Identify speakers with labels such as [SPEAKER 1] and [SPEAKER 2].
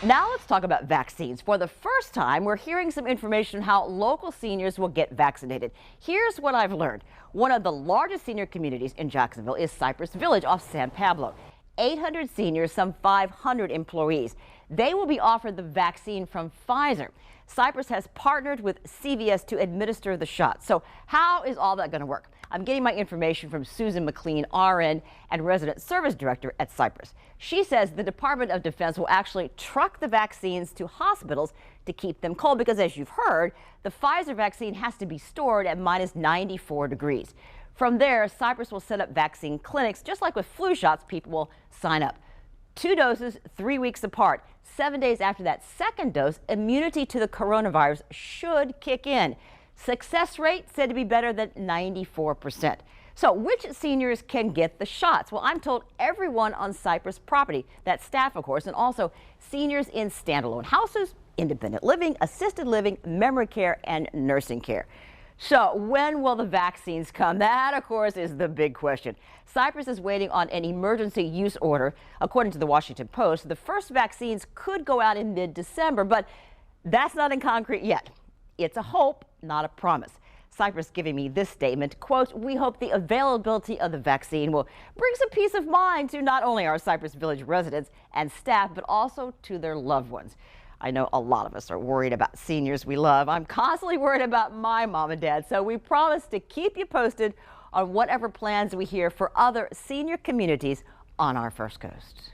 [SPEAKER 1] Now let's talk about vaccines. For the first time, we're hearing some information on how local seniors will get vaccinated. Here's what I've learned. One of the largest senior communities in Jacksonville is Cypress Village off San Pablo. 800 seniors, some 500 employees. They will be offered the vaccine from Pfizer. Cypress has partnered with CVS to administer the shot. So how is all that going to work? I'm getting my information from Susan McLean, RN and Resident Service Director at Cypress. She says the Department of Defense will actually truck the vaccines to hospitals to keep them cold because, as you've heard, the Pfizer vaccine has to be stored at minus 94 degrees. From there, Cypress will set up vaccine clinics. Just like with flu shots, people will sign up. 2 doses, 3 weeks apart. 7 days after that second dose, immunity to the coronavirus should kick in. Success rate said to be better than 94%. So which seniors can get the shots? Well, I'm told everyone on Cypress property, that's staff, of course, and also seniors in standalone houses, independent living, assisted living, memory care, and nursing care. So when will the vaccines come? That, of course, is the big question. Cypress is waiting on an emergency use order. According to the Washington Post, the first vaccines could go out in mid-December, but that's not in concrete yet. It's a hope, not a promise. Cypress giving me this statement, quote, "We hope the availability of the vaccine will bring some peace of mind to not only our Cypress Village residents and staff, but also to their loved ones." I know a lot of us are worried about seniors we love. I'm constantly worried about my mom and dad, so we promise to keep you posted on whatever plans we hear for other senior communities on our First Coast.